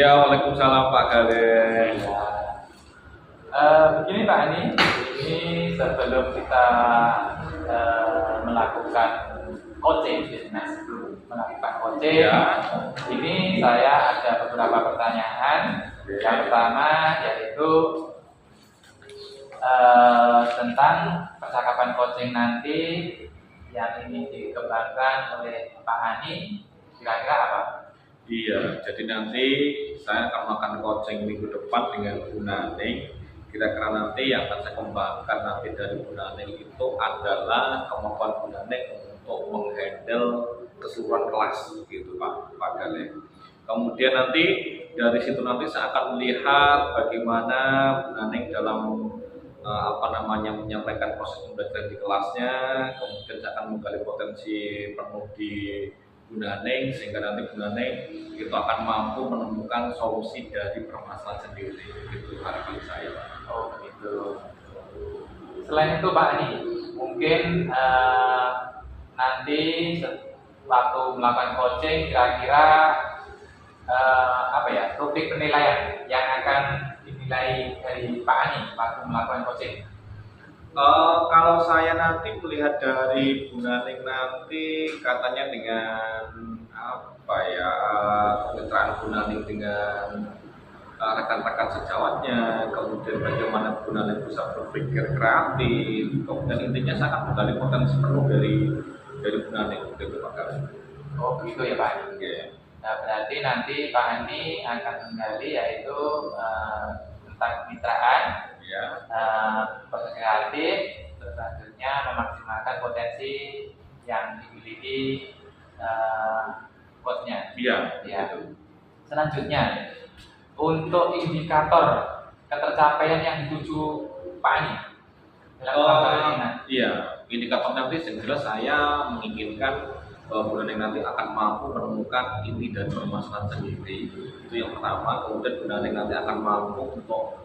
Iya, Waalaikumsalam Pak Galen. Ya. Begini Pak ini sebelum kita melakukan coaching business, melakukan coaching, Ya. ini saya ada beberapa pertanyaan. Yang pertama yaitu tentang percakapan coaching nanti yang ini dikembangkan oleh Pak Ani, kira-kira apa? Iya, jadi nanti saya akan melakukan coaching minggu depan dengan Bu Naning. Kira-kira nanti yang akan saya kembangkan nanti dari Bu Naning itu adalah kemampuan Bu Naning untuk menghandle keseluruhan kelas gitu Pak Galen. Kemudian nanti dari situ nanti saya akan melihat bagaimana Bu Naning dalam menyampaikan proses pembelajaran di kelasnya. Kemudian saya akan menggali potensi penuh di Bu Naning sehingga nanti Bu Naning itu akan mampu menemukan solusi dari permasalahan sendiri. Itu harapan saya. Oh begitu. Selain itu Pak Ani, mungkin nanti waktu melakukan coaching kira-kira rubrik penilaian yang akan dinilai dari Pak Ani waktu melakukan coaching. Kalau saya nanti melihat dari Bu Naning nanti katanya dengan kemitraan Bu Naning dengan rekan-rekan sejawatnya, kemudian bagaimana Bu Naning bisa berpikir kreatif, kemudian intinya saya akan menggali potensi penuh dari Bu Naning gitu Pak Galen. Oh begitu ya Pak Ani. Yeah. Nah, berarti nanti Pak Ani akan menggali yaitu tentang kemitraan, proses kreatif, terus selanjutnya memaksimalkan potensi yang dimiliki coachnya. Iya. Ya. Selanjutnya untuk indikator ketercapaian yang dituju Pak Ani iya, indikator nanti jelas saya menginginkan Bu Naning nanti akan mampu menemukan inti dan permasalahan sendiri. Itu yang pertama. Kemudian Bu Naning nanti akan mampu untuk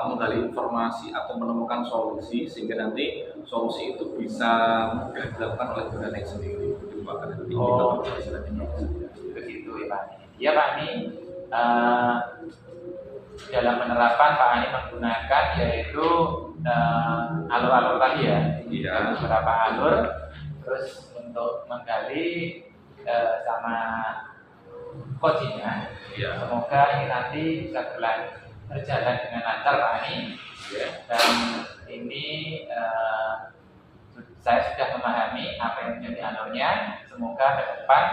menggali informasi atau menemukan solusi sehingga nanti solusi itu bisa mudah dilakukan oleh Bu Naning sendiri. Itu bahkan nanti begitu ya Pak Ani. Ya Pak Ani, dalam penerapan Pak Ani menggunakan yaitu alur-alur tadi ya. Iya. Beberapa alur. Terus untuk menggali sama coachingnya, semoga ini nanti bisa berjalan dengan lancar Pak Ani. Dan ini saya sudah memahami apa yang menjadi alurnya. Semoga ke depan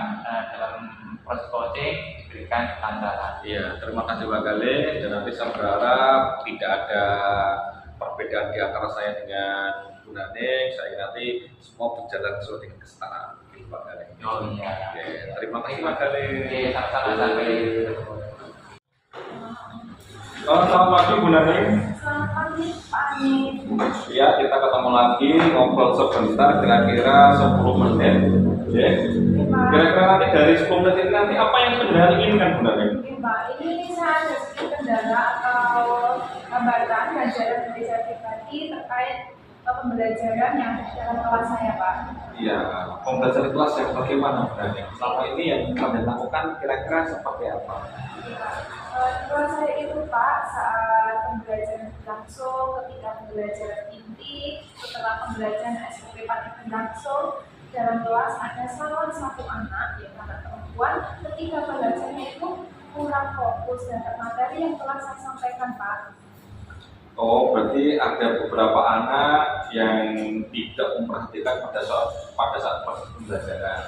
dalam proses coaching diberikan kelancaran. Iya, terima kasih Pak Galen. Dan nanti saya berharap tidak ada perbedaan di antara saya dengan Bu Naning. Saya nanti semua berjalan sesuai dengan kesetaraan Pak Galen. Oh iya. Oke, terima kasih Pak Galen. Oke, sama-sama sampai. Selamat pagi Bu Naning. Selamat pagi Pak Ani. Ya, kita ketemu lagi ngobrol sebentar, kira-kira 10 menit. Oke. Kira-kira nanti dari 10 menit ini nanti apa yang sebenarnya inginkan Bu Naning? Oke Pak, ini saya ada sedikit kendala atau hambatan pelajaran dari saya pribadi terkait pembelajaran yang dalam kelas saya Pak. Iya, pembelajaran kelas yang bagaimana Bu Naning? Selama ini yang kalian lakukan kira-kira seperti apa? Kelas saya itu Pak, saat pembelajaran berlangsung, ketika pembelajaran inti, setelah pembelajaran SPP berlangsung, dalam kelas ada salah satu anak, yang anak perempuan, ketika belajarnya itu kurang fokus terhadap materi yang telah saya sampaikan Pak. Oh, berarti ada beberapa anak yang tidak memperhatikan pada saat proses pembelajaran.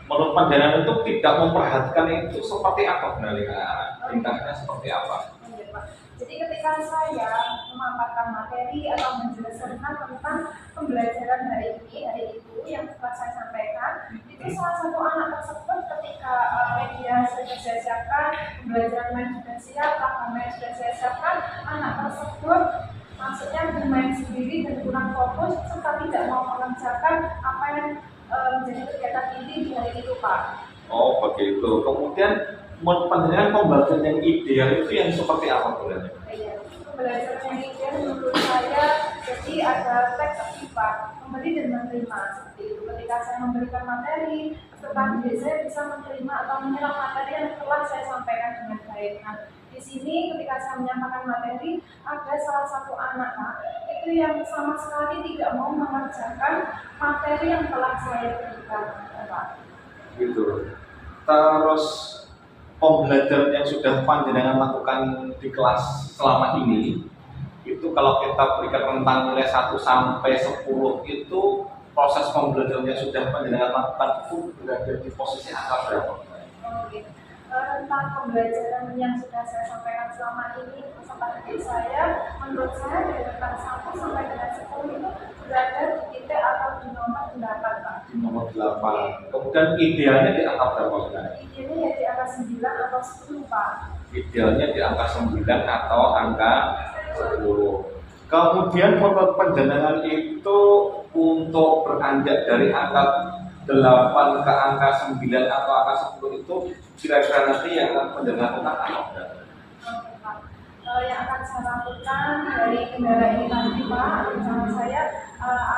Menurut pandangan itu tidak memperhatikan itu seperti apa sebenarnya? Tindakannya seperti apa? Iya, Pak. Jadi ketika saya memaparkan materi atau menjelaskan tentang pembelajaran hari itu yang telah saya sampaikan, itu salah satu anak tersebut ketika media sudah saya siapkan, pembelajaran main sudah siap, rekaman sudah saya siapkan, anak tersebut maksudnya bermain sendiri dan kurang fokus serta tidak mau mengerjakan apa yang menjadi kegiatan inti di hari itu Pak. Oh begitu. Kemudian pandangan pembelajaran yang ideal itu yang seperti apa sebenarnya? Iya, pembelajaran yang menurut saya jadi ada teks akibat memberi dan menerima seperti itu. Ketika ketika saya memberikan materi, peserta didik saya bisa menerima atau menyerap materi yang telah saya sampaikan dengan baik. Nah, di sini ketika saya menyampaikan materi, ada salah satu anak itu yang sama sekali tidak mau mengerjakan materi yang telah saya berikan, Pak. Gitu. Terus pembelajaran yang sudah panjenengan lakukan di kelas selama ini, itu kalau kita berikan rentang nilai 1 sampai 10 itu proses pembelajaran yang sudah panjenengan lakukan itu berada di posisi angka berapa? Oke. Tentang pembelajaran yang sudah saya sampaikan selama ini bersama didik saya, menurut saya dari rentang 1 sampai dengan 10 itu berada di titik atau di nomor 8, Pak. Di nomor 8. Kemudian idealnya di angka berapa? Idealnya ya di angka 9 atau 10, Pak. Idealnya di angka 9 atau angka 10. Kemudian menurut panjenengan itu untuk beranjak dari angka 8 ke angka 9 atau angka 10 itu kira-kira nanti yang akan panjenengan lakukan apa? Oke, Pak. Yang akan saya lakukan dari kendala ini nanti, Pak, rencana saya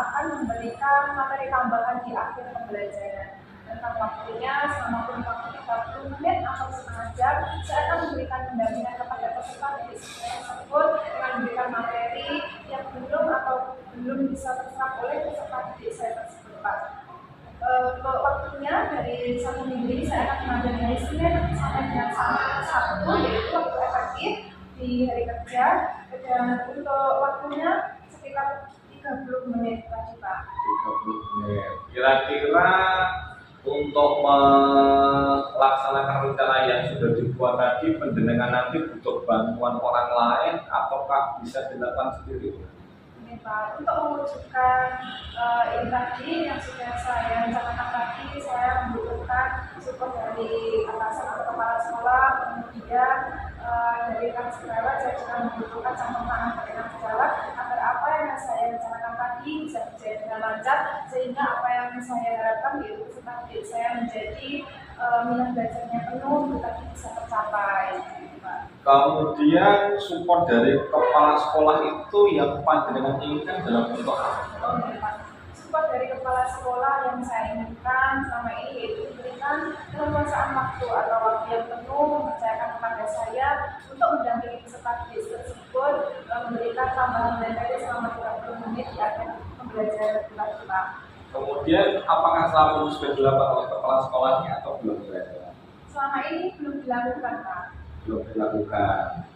akan memberikan materi tambahan di akhir pembelajaran. Tentang waktunya selama kurun waktu 30 menit atau setengah jam, saya akan memberikan pendampingan kepada peserta didik tersebut dengan memberikan materi yang belum bisa terserap oleh peserta didik saya tersebut, Pak. Waktunya dari 1 minggu ini saya akan mengajar dari Senin sampai dengan Sabtu, yaitu waktu efektif di hari kerja, dan untuk waktunya sekitar 30 menit tadi, Pak. 30 menit. Kira-kira untuk melaksanakan rencana yang sudah dibuat tadi, panjenengan nanti butuh bantuan orang lain ataukah bisa dilakukan sendiri? Ini, Pak, untuk mewujudkan ini tadi yang sudah saya rencanakan tadi, saya membutuhkan support dari atasan atau kepala sekolah, kemudian dari rekan sejawat saya juga membutuhkan campur tangan dari rekan sejawat agar apa yang saya rencanakan tadi bisa berjalan dengan lancar, sehingga apa yang saya harapkan yaitu peserta didik saya menjadi minat belajarnya penuh, tetapi bisa tercapai. Kemudian support dari kepala sekolah itu yang panjenengan inginkan dalam bentuk apa? Support dari kepala sekolah yang saya inginkan selama ini yaitu memberikan keleluasaan waktu atau waktu yang penuh, mempercayakan kepada saya untuk mendampingi peserta didik tersebut, memberikan tambahan materi selama 30 menit di akhir pembelajaran kita. Kemudian apakah selama sudah dilakukan oleh kepala sekolahnya atau belum dilakukan? Selama ini belum dilakukan, Pak. Belum dilakukan.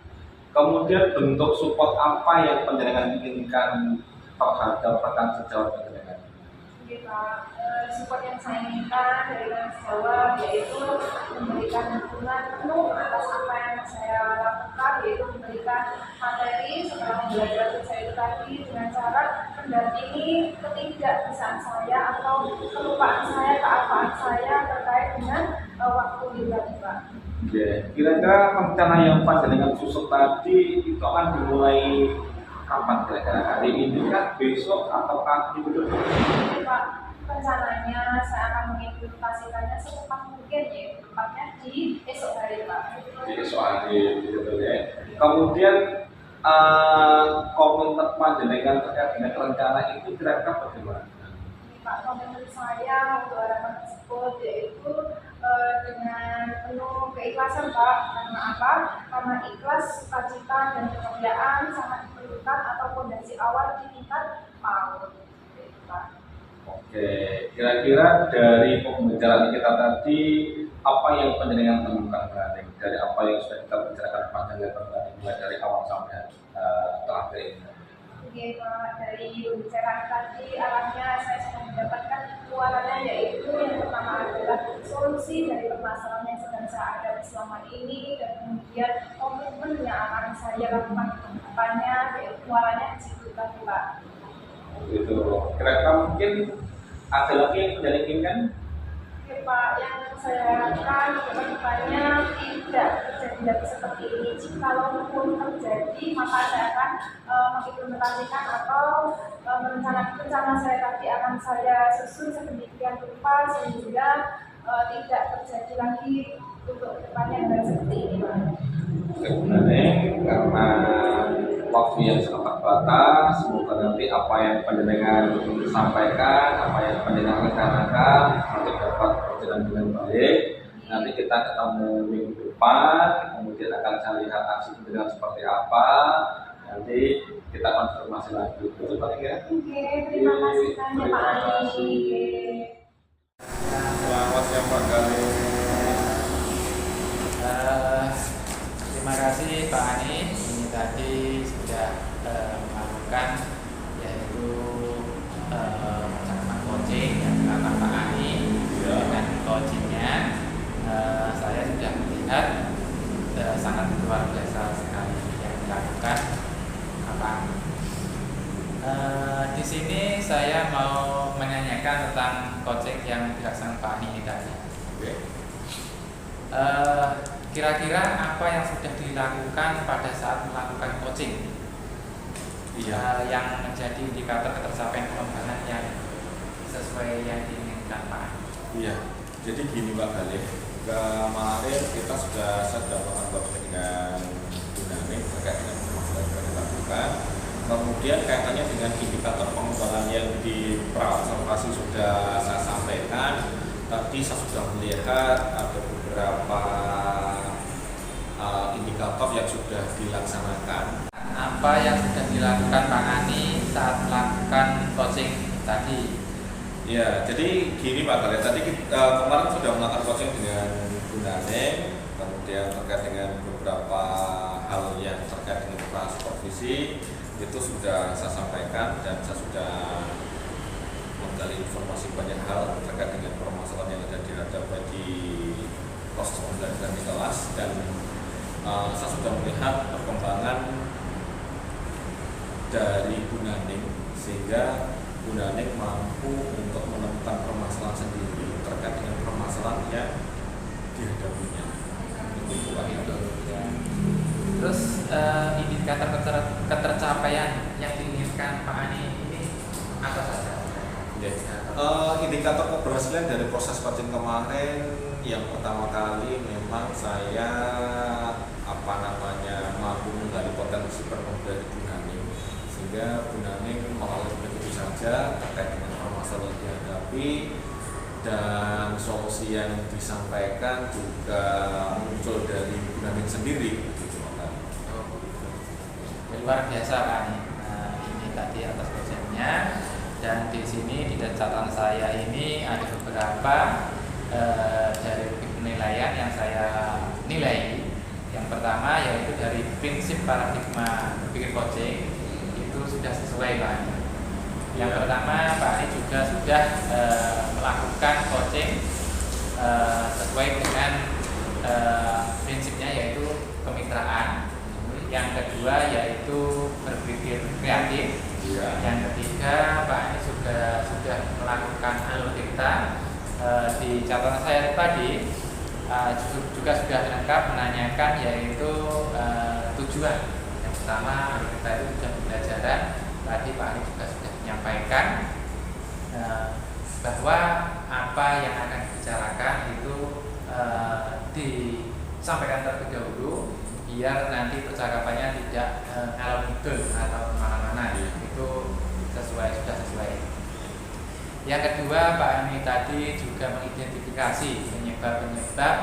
Kemudian bentuk support apa yang panjenengan inginkan terhadap rekan sejawat panjenengan? Oke, Pak. Support yang saya inginkan dari rekan sejawat yaitu memberikan dukungan penuh atas apa yang saya lakukan, yaitu memberikan materi setelah pembelajaran saya itu tadi dengan cara mendampingi ketidakbisaan saya atau kelupaan saya, kealpaan saya terkait dengan waktu juga, Pak. Oke, kira-kira rencana yang panjenengan susun tadi itu akan dimulai kapan kira-kira? Hari ini kan, besok atau minggu depan? Pak, rencananya saya akan mengimplementasikannya secepat mungkin, ya, tepatnya di esok hari, Pak. Di esok hari, gitu ya. Kemudian komentar panjenengan terkait dengan rencana itu kira-kira bagaimana? Pak, komentar saya untuk harapan tersebut yaitu dengan penuh keikhlasan, Pak. Karena apa? Karena ikhlas, sukacita, dan kepercayaan sangat diperlukan atau fondasi awal di tingkat PAUD, Pak. Oke, kira-kira dari pembicaraan kita tadi apa yang panjenengan temukan berarti dari apa yang sudah kita bicarakan panjang lebar mulai dari awal sampai terakhir ini? Oke, Pak, dari pembicaraan tadi arahnya saya sudah mendapatkan keluarannya, yaitu yang pertama adalah solusi dari permasalahan yang sedang saya hadapi selama ini, dan kemudian komitmen yang akan saya lakukan ke depannya, yaitu keluarannya di situ tadi, Pak. Itu kira-kira mungkin ada lagi yang menjadi inginkan? Oke, Pak, yang saya harapkan ke depannya tidak terjadi lagi seperti ini. Jikalau terjadi, maka saya akan mengimplementasikan atau merencanakan rencana saya tadi akan saya susun sedemikian rupa sehingga tidak terjadi lagi untuk depannya hal seperti ini, Pak. Sebenarnya karena waktu yang sangat terbatas. Semoga nanti apa yang panjenengan sampaikan, apa yang panjenengan rencanakan nanti dapat berjalan dengan baik. Nanti kita ketemu minggu depan, kemudian akan saya lihat aksi panjenengan seperti apa. Nanti kita konfirmasi lagi. Betul Pak ya? Oke, terima kasih banyak Pak Ani. Selamat ya Pak Gali. Terima kasih Pak Ani. Ini tadi sudah melakukan yaitu percakapan coaching yang dilakukan Pak Ani dengan coachingnya. Saya sudah melihat sangat luar biasa sekali yang dilakukan Pak Ani. Di sini saya mau menanyakan tentang coaching yang dilaksanakan Pak Ani ini tadi. Kira-kira apa yang sudah dilakukan pada saat melakukan coaching yang menjadi indikator ketercapaian pengembangan yang sesuai yang diinginkan Pak? Iya, jadi gini Pak Galih, kemarin saya sudah melakukan coaching dengan Bu Naning terkait dengan permasalahan yang kita lakukan. Kemudian kaitannya dengan indikator pengembangan yang di pra-observasi sudah saya sampaikan. Tadi saya sudah melihat ada beberapa indikator yang sudah dilaksanakan. Apa yang sudah dilakukan Pak Ani saat melakukan coaching tadi? Ya, jadi gini Pak Galih, tadi kemarin sudah melakukan coaching dengan Bu Naning, kemudian terkait dengan beberapa hal yang terkait dengan pra-supervisi itu sudah saya sampaikan dan saya sudah menggali informasi banyak hal terkait dengan permasalahan yang ada di proses pembelajaran di kelas, dan saya sudah melihat perkembangan dari Bu Naning sehingga Bu Naning mampu untuk menemukan permasalahan sendiri terkait dengan permasalahan yang dihadapinya. Itu Pak itu. Terus indikator ketercapaian yang diinginkan Pak Ani ini apa saja? Indikator keberhasilan dari proses coaching kemarin yang pertama kali memang saya mampu menggali potensi penuh dari Bu Naning, sehingga Bu Naning mengalami begitu saja terkait dengan permasalahan yang dihadapi, dan solusi yang disampaikan juga muncul dari Bu Naning sendiri. Luar biasa Pak Ani. Ini tadi atas coachingnya. Dan di sini di catatan saya ini ada beberapa dari penilaian yang saya nilai. Yang pertama yaitu dari prinsip paradigma berpikir coaching itu sudah sesuai Pak Ani. Yang pertama Pak Ani juga sudah melakukan coaching sesuai dengan prinsipnya yaitu kemitraan. Yang kedua yaitu berpikir kreatif. Yang ketiga Pak Ani sudah melakukan alur-dikta. Di catatan saya tadi juga sudah lengkap menanyakan yaitu tujuan. Yang pertama alur-dikta itu tujuan pembelajaran. Tadi Pak Ani juga sudah menyampaikan bahwa apa yang akan dibicarakan itu disampaikan terlebih dahulu biar nanti percakapannya tidak ngalor ngidul atau kemana-mana. Itu sudah sesuai. Yang kedua Pak Ani tadi juga mengidentifikasi penyebab-penyebab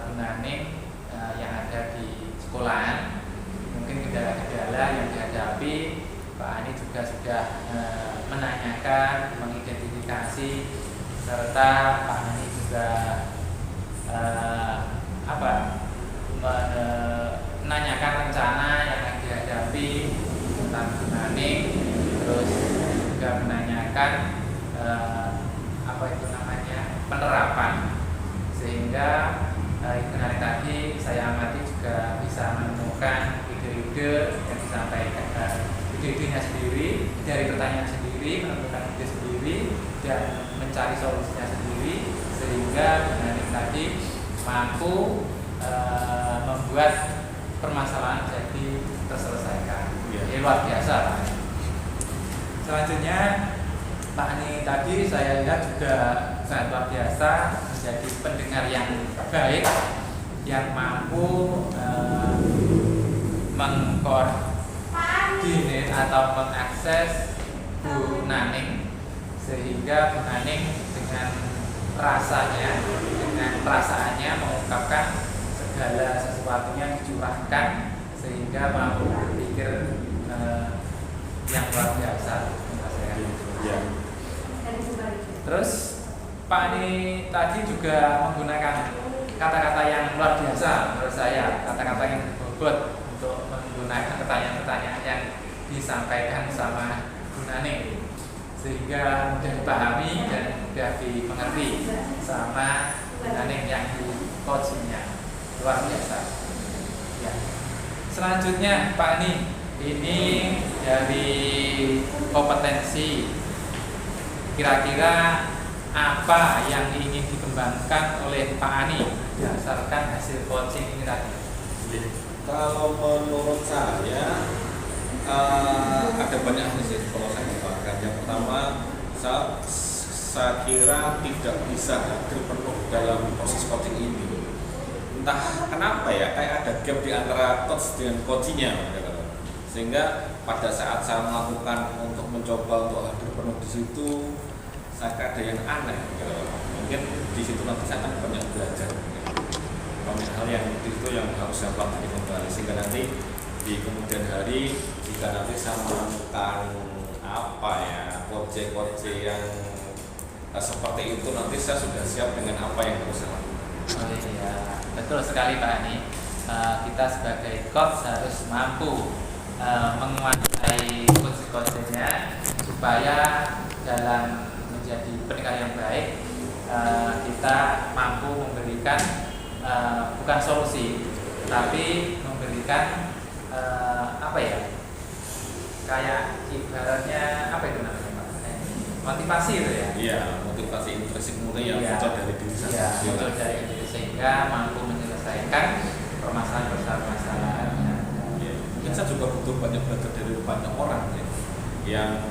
Bu Naning yang ada di sekolahan, mungkin kendala-kendala yang dihadapi. Pak Ani juga sudah menanyakan, mengidentifikasi, serta Pak Ani juga menanyakan rencana yang akan dihadapi tentang Bu Naning, terus juga menanyakan penerapan, sehingga hari tadi saya amati juga bisa menemukan ide-ide yang disampaikan, ide-idenya sendiri dari pertanyaan sendiri, menemukan ide sendiri dan mencari solusinya sendiri, sehingga Bu Naning tadi mampu membuat permasalahan jadi terselesaikan. Ini luar biasa Pak. Selanjutnya Pak Ani tadi saya lihat juga sangat luar biasa, menjadi pendengar yang baik, yang mampu mengkoordinasi koordinat atau mengakses Bu Naning, sehingga Bu Naning dengan rasanya, dengan perasaannya mengungkapkan segala sesuatunya dicurahkan sehingga mampu berpikir yang luar biasa. Ya. Terus Pak Ani tadi juga menggunakan kata-kata yang luar biasa menurut saya, kata-kata yang berbobot untuk menggunakan pertanyaan-pertanyaan yang disampaikan sama Bu Naning, sehingga mudah dipahami dan mudah dimengerti sama Bu Naning yang di coachingnya luar biasa. Ya. Selanjutnya Pak Ani, ini dari kompetensi, kira-kira apa yang ingin dikembangkan oleh Pak Ani berdasarkan hasil coaching ini tadi? Kalau menurut saya ada banyak hal sih kalau saya kembangkan. Yang pertama, saya kira tidak bisa hadir penuh dalam proses coaching ini. Entah kenapa ya, kayak ada gap di antara coach dengan coachingnya, sehingga pada saat saya melakukan untuk mencoba untuk hadir penuh di situ, saya ada yang aneh. Mungkin di situ nanti saya akan banyak belajar, banyak hal yang di situ yang harus saya pelajari kembali, sehingga nanti di kemudian hari jika nanti saya menemukan apa ya coach yang seperti itu, nanti saya sudah siap dengan apa yang harus saya lakukan. Oh iya, betul sekali Pak Ani. Kita sebagai coach harus mampu menguasai coach-coachnya supaya dalam menjadi pendengar yang baik kita mampu memberikan bukan solusi, tapi memberikan apa ya? Kayak ibaratnya apa itu namanya Pak? Motivasi itu ya? Iya, motivasi intrinsik murni yang muncul dari diri saya. Iya, muncul dari diri sehingga mampu menyelesaikan permasalahan-permasalahan. Ya. Mungkin saya juga butuh banyak belajar dari banyak orang ya, yang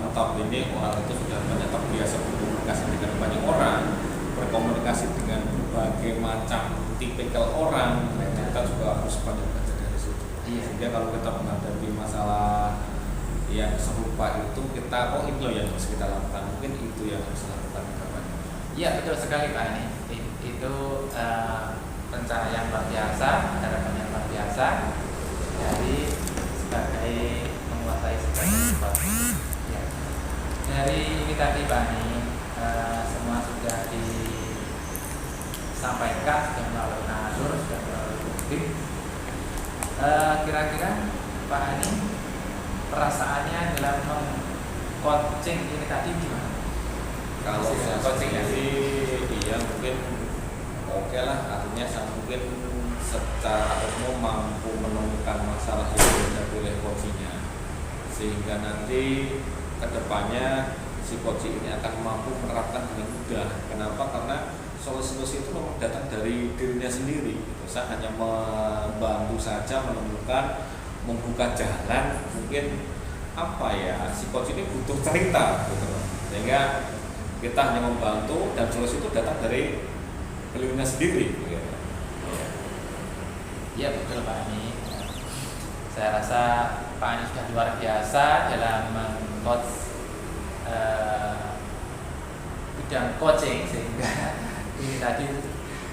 notabene orang itu sudah banyak terbiasa berkomunikasi dengan banyak orang, berkomunikasi dengan berbagai macam tipikal orang. Kita juga harus banyak belajar dari situ. Iya. Sehingga kalau kita menghadapi masalah yang serupa itu, kita ini loh yang harus kita lakukan, mungkin itu yang harus kita lakukan kapannya. Iya, betul sekali Pak Ani. Itu rencana yang luar biasa, harapan yang luar biasa dari sebagai menguasai segala sesuatu. Ya. Dari ini tadi Pak Ani, semua sudah disampaikan, sudah melalui narasumber, sudah melalui bukti. Kira-kira Pak Ani perasaannya dalam coaching ini tadi gimana? Kalau saya coaching sih, iya mungkin oke lah, artinya saya mungkin secara umum mampu menemukan masalah yang dihadapi oleh coachingnya, sehingga nanti kedepannya si coaching ini akan mampu menerapkan dengan mudah. Kenapa? Karena solusi-solusi itu memang datang dari dirinya sendiri. Saya hanya membantu saja menemukan, membuka jalan. Mungkin apa ya, si coach ini butuh cerita gitu, sehingga kita hanya membantu dan solusi itu datang dari beliaunya sendiri gitu. Ya betul Pak Ani. Saya rasa Pak Ani sudah luar biasa dalam meng-coach bidang coaching, sehingga ini tadi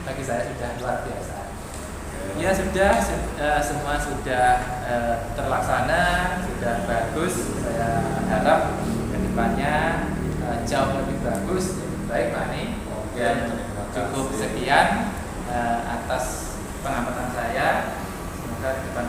bagi saya sudah luar biasa. Ya sudah, semua sudah terlaksana, sudah bagus. Saya harap kedepannya jauh lebih bagus, lebih baik Pak Ani. Dan cukup sekian atas pengamatan saya. Semoga ke depan